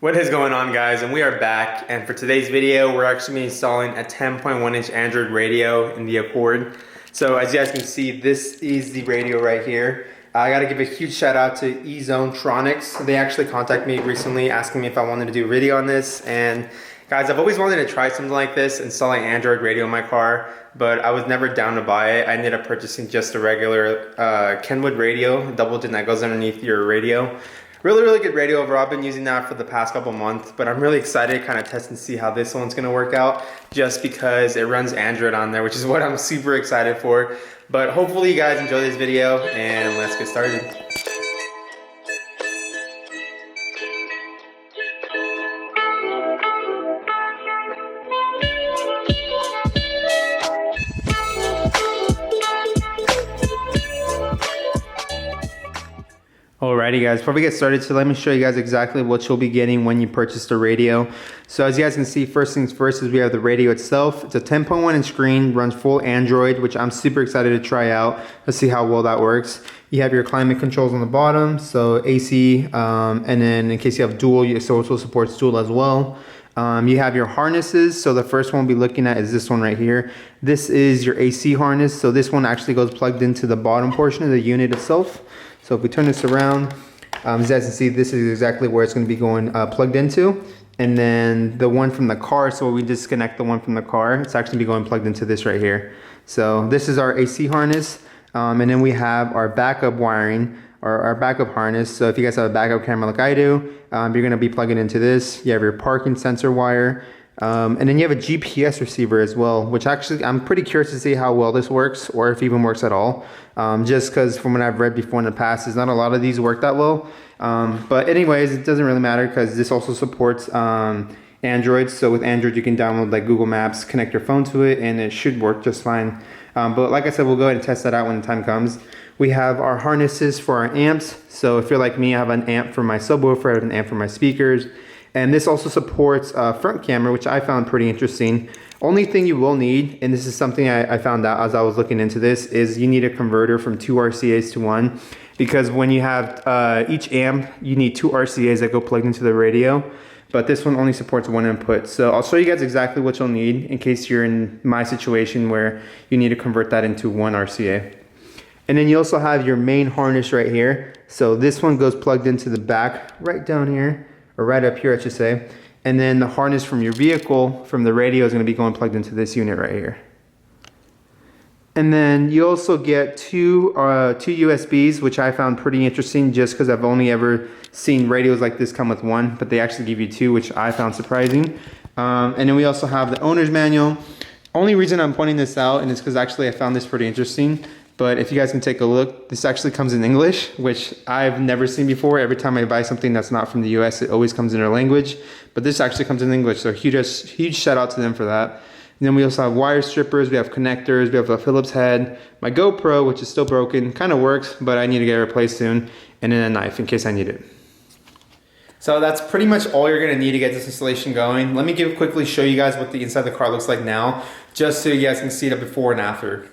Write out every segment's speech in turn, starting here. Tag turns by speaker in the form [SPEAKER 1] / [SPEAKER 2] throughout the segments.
[SPEAKER 1] What is going on, guys? And we are back, and for today's video we're actually installing a 10.1 inch Android radio in the Accord. So as you guys can see, this is the radio right here. I gotta give a huge shout out to eZonetronics. They actually contacted me recently asking me if I wanted to do a video on this, and guys, I've always wanted to try something like this, installing Android radio in my car, but I was never down to buy it. I ended up purchasing just a regular Kenwood radio, double din that goes underneath your radio. Really good radio overall. I've been using that for the past couple months, but I'm really excited to kind of test and see how this one's gonna work out, just because it runs Android on there, which is what I'm super excited for. But hopefully you guys enjoy this video, and let's get started. Alrighty guys, before we get started, so let me show you guys exactly what you'll be getting when you purchase the radio. So as you guys can see, first things first is we have the radio itself. It's a 10.1 inch screen, runs full Android, which I'm super excited to try out. Let's see how well that works. You have your climate controls on the bottom, so AC, and then in case you have dual, it also supports dual as well. You have your harnesses. So the first one we'll be looking at is this one right here. This is your AC harness. So this one actually goes plugged into the bottom portion of the unit itself. So if we turn this around, as you guys can see, this is exactly where it's going to be going plugged into. And then the one from the car, so we disconnect the one from the car, it's actually be going plugged into this right here. So this is our AC harness. And then we have our backup wiring, or our backup harness. So if you guys have a backup camera like I do, you're going to be plugging into this. You have your parking sensor wire. And then you have a GPS receiver as well, which actually I'm pretty curious to see how well this works, or if it even works at all. Just because from what I've read before in the past, is not a lot of these work that well. But anyways, it doesn't really matter because this also supports Android. So with Android, you can download like Google Maps, connect your phone to it, and it should work just fine. But like I said, we'll go ahead and test that out when the time comes. We have our harnesses for our amps. So if you're like me, I have an amp for my subwoofer, I have an amp for my speakers. And this also supports front camera, which I found pretty interesting. Only thing you will need, and this is something I found out as I was looking into this, is you need a converter from 2 RCAs to 1. Because when you have each amp, you need 2 RCAs that go plugged into the radio. But this one only supports 1 input. So I'll show you guys exactly what you'll need in case you're in my situation where you need to convert that into 1 RCA. And then you also have your main harness right here. So this one goes plugged into the back right down here, or right up here I should say. And then the harness from your vehicle, from the radio, is going to be going plugged into this unit right here. And then you also get two USBs, which I found pretty interesting just because I've only ever seen radios like this come with one, but they actually give you 2, which I found surprising. And then we also have the owner's manual. Only reason I'm pointing this out, and it's because actually I found this pretty interesting, but if you guys can take a look, this actually comes in English, which I've never seen before. Every time I buy something that's not from the US, it always comes in their language. But this actually comes in English, so huge shout out to them for that. And then we also have wire strippers, we have connectors, we have a Phillips head. My GoPro, which is still broken, kind of works, but I need to get it replaced soon. And then a knife in case I need it. So that's pretty much all you're going to need to get this installation going. Let me quickly show you guys what the inside of the car looks like now, just so you guys can see the before and after.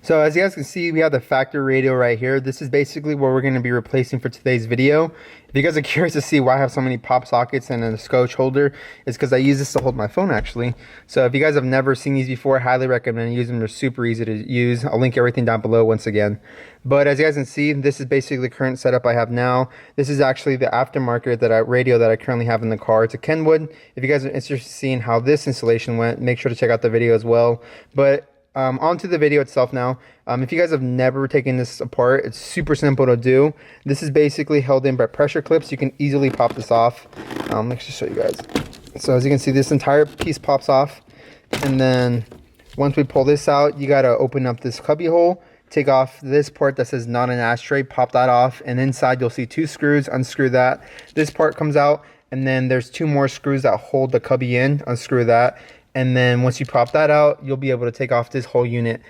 [SPEAKER 1] So as you guys can see, we have the factory radio right here. This is basically what we're going to be replacing for today's video. If you guys are curious to see why I have so many pop sockets and a scotch holder, it's because I use this to hold my phone actually. So if you guys have never seen these before, I highly recommend using them. They're super easy to use. I'll link everything down below once again. But as you guys can see, this is basically the current setup I have now. This is actually the aftermarket radio that I currently have in the car. It's a Kenwood. If you guys are interested in seeing how this installation went, make sure to check out the video as well. But onto the video itself now. If you guys have never taken this apart, it's super simple to do. This is basically held in by pressure clips. You can easily pop this off. Let's just show you guys. So as you can see, this entire piece pops off. And then once we pull this out, you got to open up this cubby hole, take off this part that says not an ashtray, pop that off. And inside you'll see 2 screws, unscrew that. This part comes out. And then there's 2 more screws that hold the cubby in, unscrew that. And then once you pop that out, you'll be able to take off this whole unit.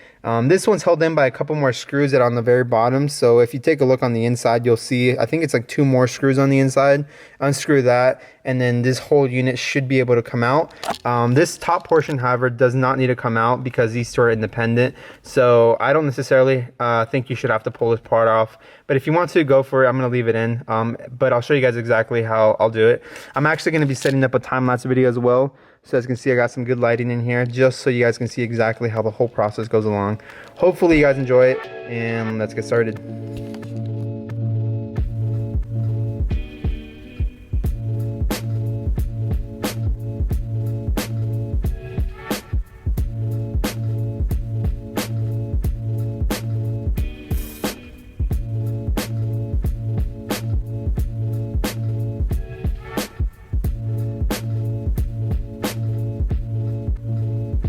[SPEAKER 1] This one's held in by a couple more screws that are on the very bottom. So if you take a look on the inside, you'll see, I think it's like 2 more screws on the inside. Unscrew that, and then this whole unit should be able to come out. This top portion, however, does not need to come out because these two are independent. So I don't necessarily think you should have to pull this part off. But if you want to, go for it. I'm going to leave it in. But I'll show you guys exactly how I'll do it. I'm actually going to be setting up a time-lapse video as well. So as you can see, I got some good lighting in here just so you guys can see exactly how the whole process goes along. Hopefully you guys enjoy it, and let's get started.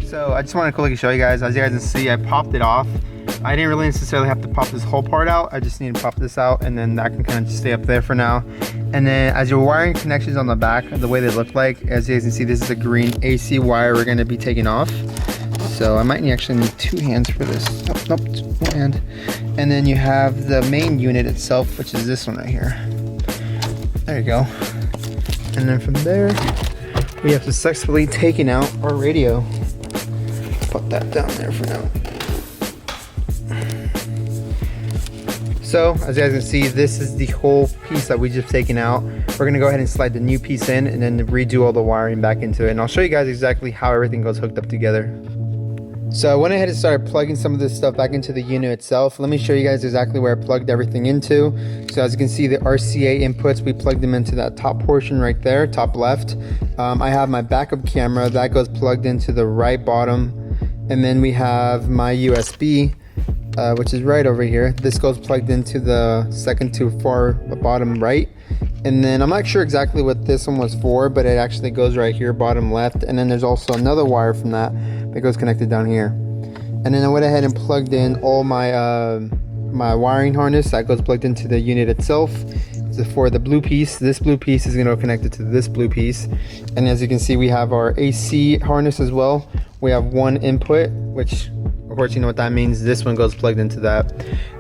[SPEAKER 1] So I just want to quickly show you guys, as you guys can see, I popped it off. I didn't really necessarily have to pop this whole part out. I just need to pop this out, and then that can kind of just stay up there for now. And then as your wiring connections on the back, the way they look like, as you guys can see, this is a green AC wire we're going to be taking off. So I might actually need 2 hands for this. Nope, 1 hand. And then you have the main unit itself, which is this one right here. There you go. And then from there, we have successfully taken out our radio. Put that down there for now. So as you guys can see, this is the whole piece that we just taken out. We're gonna go ahead and slide the new piece in and then redo all the wiring back into it. And I'll show you guys exactly how everything goes hooked up together. So I went ahead and started plugging some of this stuff back into the unit itself. Let me show you guys exactly where I plugged everything into. So as you can see, the RCA inputs, we plugged them into that top portion right there, top left. I have my backup camera that goes plugged into the right bottom. And then we have my USB, which is right over here. This goes plugged into the second to far bottom right. And then I'm not sure exactly what this one was for, but it actually goes right here, bottom left. And then there's also another wire from that goes connected down here. And then I went ahead and plugged in all my my wiring harness that goes plugged into the unit itself. So for the blue piece, this blue piece is going to go connected to this blue piece. And as you can see, we have our AC harness as well. We have 1 input, which of course you know what that means. This one goes plugged into that.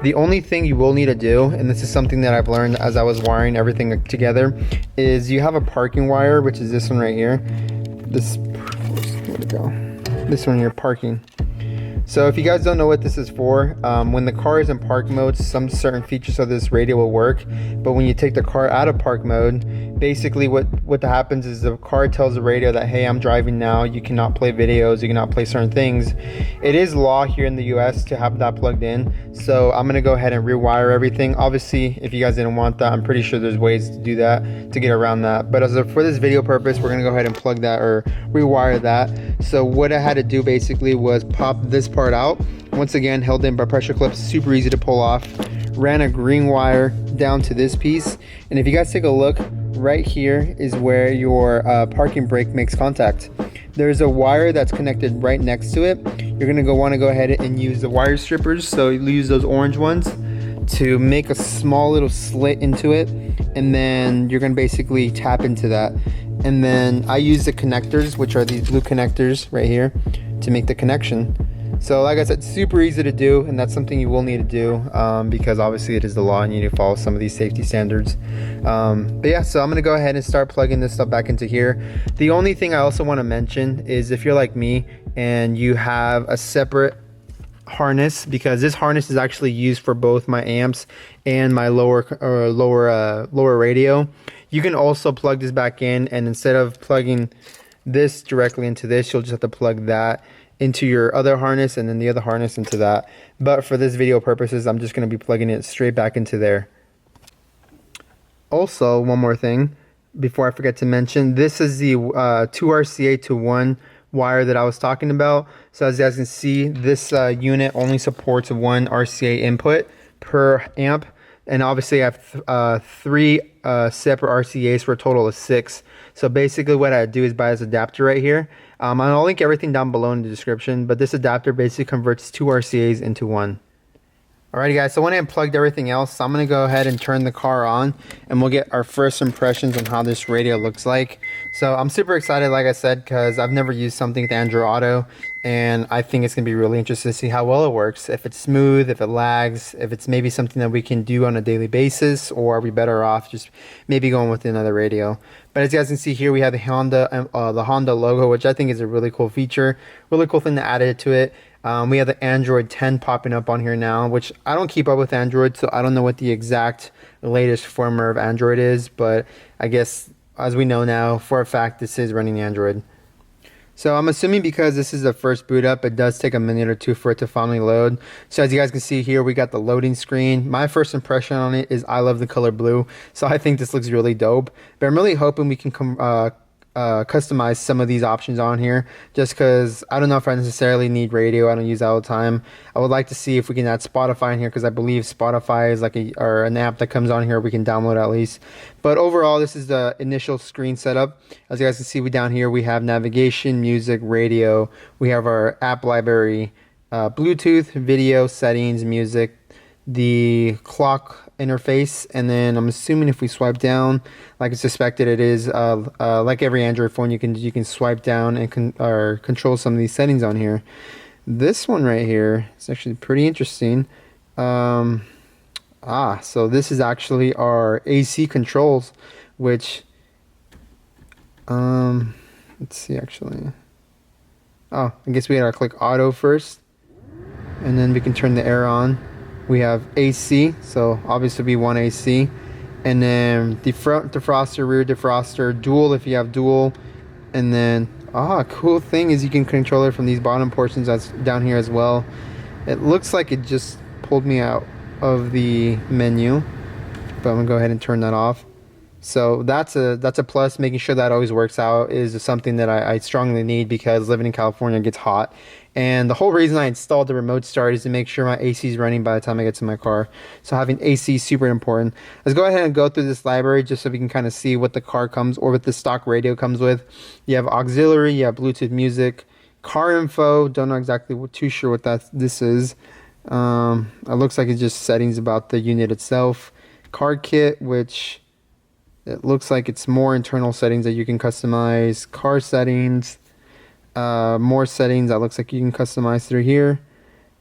[SPEAKER 1] The only thing you will need to do, and this is something that I've learned as I was wiring everything together, is you have a parking wire, which is this one right here. Where'd it go? This one here, parking. So if you guys don't know what this is for, when the car is in park mode, some certain features of this radio will work. But when you take the car out of park mode, basically what happens is the car tells the radio that, hey, I'm driving now, you cannot play videos, you cannot play certain things. It is law here in the US to have that plugged in. So I'm gonna go ahead and rewire everything. Obviously, if you guys didn't want that, I'm pretty sure there's ways to do that, to get around that. But for this video purpose, we're gonna go ahead and plug that or rewire that. So what I had to do basically was pop this part out. Once again, held in by pressure clips, super easy to pull off. Ran a green wire down to this piece. And if you guys take a look, right here is where your parking brake makes contact. There's a wire that's connected right next to it. You're gonna want to go ahead and use the wire strippers. So you use those orange ones to make a small little slit into it. And then you're gonna basically tap into that. And then I use the connectors, which are these blue connectors right here, to make the connection. So like I said, super easy to do, and that's something you will need to do because obviously it is the law and you need to follow some of these safety standards. But yeah, so I'm gonna go ahead and start plugging this stuff back into here. The only thing I also want to mention is if you're like me and you have a separate harness, because this harness is actually used for both my amps and my lower radio, you can also plug this back in, and instead of plugging this directly into this, you'll just have to plug that into your other harness and then the other harness into that. But for this video purposes, I'm just going to be plugging it straight back into there. Also, one more thing before I forget to mention, this is the 2 RCA to 1 wire that I was talking about. So as you guys can see, this unit only supports 1 RCA input per amp, and obviously I have 3 separate RCAs for a total of 6. So basically what I do is buy this adapter right here. I'll link everything down below in the description, but this adapter basically converts 2 RCAs into 1. Alrighty guys, so when I unplugged everything else, so I'm going to go ahead and turn the car on, and we'll get our first impressions on how this radio looks like. So I'm super excited, like I said, because I've never used something with Android Auto, and I think it's gonna be really interesting to see how well it works. If it's smooth, if it lags, if it's maybe something that we can do on a daily basis, or are we better off just maybe going with another radio? But as you guys can see here, we have the Honda logo, which I think is a really cool feature, really cool thing to add it to it. We have the Android 10 popping up on here now, which I don't keep up with Android, so I don't know what the exact latest firmware of Android is, but I guess as we know now for a fact this is running Android. So I'm assuming because this is the first boot up, it does take a minute or two for it to finally load. So as you guys can see here, we got the loading screen. My first impression on it is I love the color blue, so I think this looks really dope. But I'm really hoping we can customize some of these options on here, just because I don't know if I necessarily need radio. I don't use that all the time. I would like to see if we can add Spotify in here, because I believe Spotify is like an app that comes on here we can download at least. But overall, this is the initial screen setup. As you guys can see, down here we have navigation, music, radio. We have our app library, Bluetooth, video, settings, music, the clock interface, and then I'm assuming if we swipe down, like it's suspected, it is like every Android phone, you can swipe down and control some of these settings on here. This one right here is actually pretty interesting. So this is actually our AC controls, which let's see actually. I guess we gotta click auto first, and then we can turn the air on. We have AC, so obviously we want AC, and then the front defroster, rear defroster, dual if you have dual, and then cool thing is you can control it from these bottom portions that's down here as well. It looks like it just pulled me out of the menu, but I'm gonna go ahead and turn that off. So that's a plus. Making sure that always works out is something that I strongly need, because living in California gets hot. And the whole reason I installed the remote start is to make sure my AC is running by the time I get to my car. So having AC is super important. Let's go ahead and go through this library just so we can kind of see what the car comes, or what the stock radio comes with. You have auxiliary, you have Bluetooth music, car info. Don't know exactly, too sure what this is. It looks like it's just settings about the unit itself. Car kit, which it looks like it's more internal settings that you can customize. Car settings. More settings that looks like you can customize through here.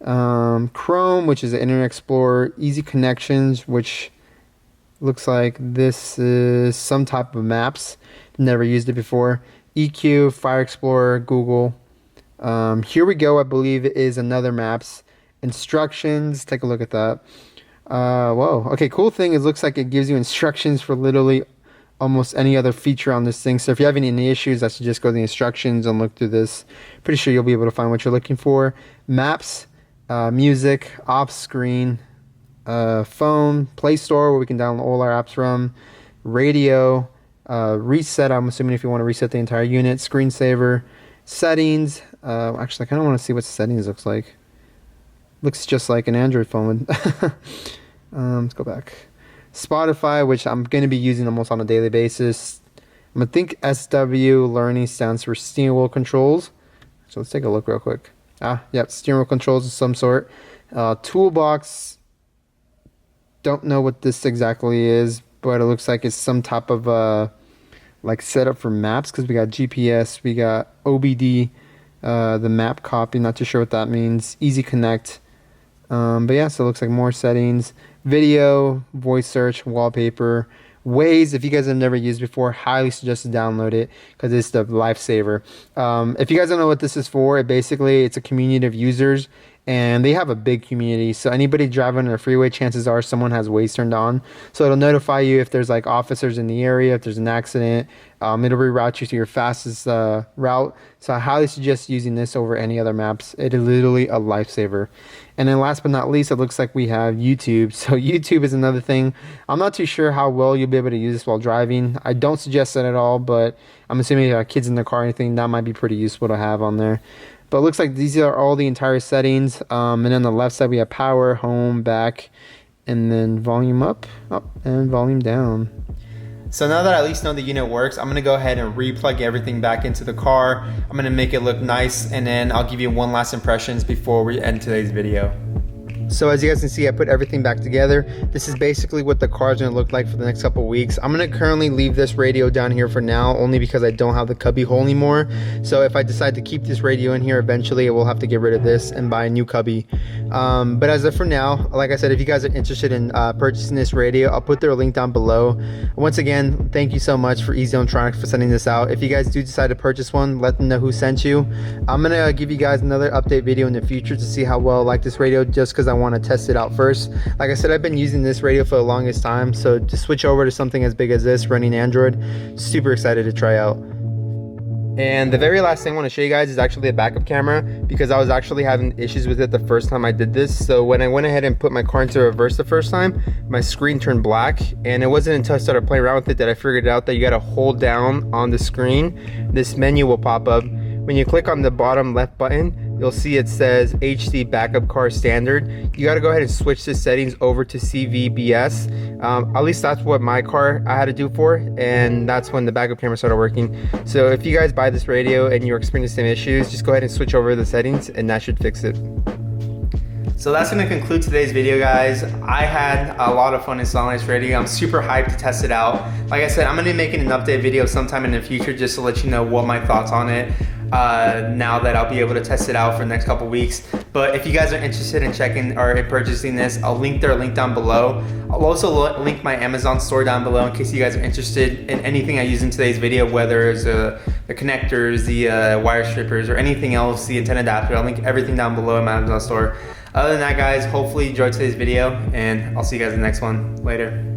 [SPEAKER 1] Chrome, which is the Internet Explorer. Easy connections, which looks like this is some type of maps. Never used it before. EQ, Fire Explorer, Google. Here we go. I believe it is another maps. Instructions. Take a look at that. Whoa. Okay, cool thing is looks like it gives you instructions for literally almost any other feature on this thing. So if you have any issues, I suggest go to the instructions and look through this. Pretty sure you'll be able to find what you're looking for. Maps, music, off screen, phone, Play Store where we can download all our apps from, radio, reset. I'm assuming if you want to reset the entire unit, screensaver, settings. Actually, I kind of want to see what settings looks like. Looks just like an Android phone. Let's go back. Spotify, which I'm going to be using almost on a daily basis. I'm going to think SW learning stands for steering wheel controls. So let's take a look real quick. Yep, steering wheel controls of some sort. Toolbox. Don't know what this exactly is, but it looks like it's some type of like setup for maps, because we got GPS, we got OBD, the map copy. Not too sure what that means. Easy Connect. But yeah, so it looks like more settings. Video, voice search, wallpaper, Waze. If you guys have never used before, highly suggest to download it, because it's the lifesaver. If you guys don't know what this is for, it's a community of users, and they have a big community. So anybody driving on a freeway, chances are someone has Waze turned on. So it'll notify you if there's like officers in the area, if there's an accident. It'll reroute you to your fastest route. So I highly suggest using this over any other maps. It is literally a lifesaver. And then last but not least, it looks like we have YouTube. So YouTube is another thing. I'm not too sure how well you'll be able to use this while driving. I don't suggest that at all, but I'm assuming if you have kids in the car or anything, that might be pretty useful to have on there. But it looks like these are all the entire settings. And then on the left side, we have power, home, back, and then volume up, and volume down. So now that I at least know the unit works, I'm going to go ahead and re-plug everything back into the car. I'm going to make it look nice, and then I'll give you one last impressions before we end today's video. So as you guys can see, I put everything back together. This is basically what the car is going to look like for the next couple of weeks. I'm going to currently leave this radio down here for now, only because I don't have the cubby hole anymore. So if I decide to keep this radio in here, eventually I will have to get rid of this and buy a new cubby. But as of for now, like I said, if you guys are interested in purchasing this radio, I'll put their link down below. Once again, thank you so much for EasyElectronics for sending this out. If you guys do decide to purchase one, let them know who sent you. I'm going to give you guys another update video in the future to see how well I like this radio, just because I want to test it out first. Like I said, I've been using this radio for the longest time, so to switch over to something as big as this running Android, super excited to try out. And the very last thing I want to show you guys is actually a backup camera, because I was actually having issues with it the first time I did this. So when I went ahead and put my car into reverse the first time, my screen turned black, and it wasn't until I started playing around with it that I figured out that you got to hold down on the screen. This menu will pop up. When you click on the bottom left button, you'll see it says HD backup car standard. You got to go ahead and switch the settings over to CVBS. At least that's what my car I had to do for, and that's when the backup camera started working. So if you guys buy this radio and you're experiencing some issues, just go ahead and switch over the settings and that should fix it. So that's going to conclude today's video, guys. I had a lot of fun installing this radio. I'm super hyped to test it out. Like I said, I'm going to be making an update video sometime in the future just to let you know what my thoughts on it now that I'll be able to test it out for the next couple weeks. But if you guys are interested in checking or in purchasing this, I'll link their link down below. I'll also link my Amazon store down below in case you guys are interested in anything I use in today's video, whether it's the connectors, the wire strippers, or anything else, the antenna adapter. I'll link everything down below in my Amazon store. Other than that, guys, hopefully you enjoyed today's video, and I'll see you guys in the next one. Later.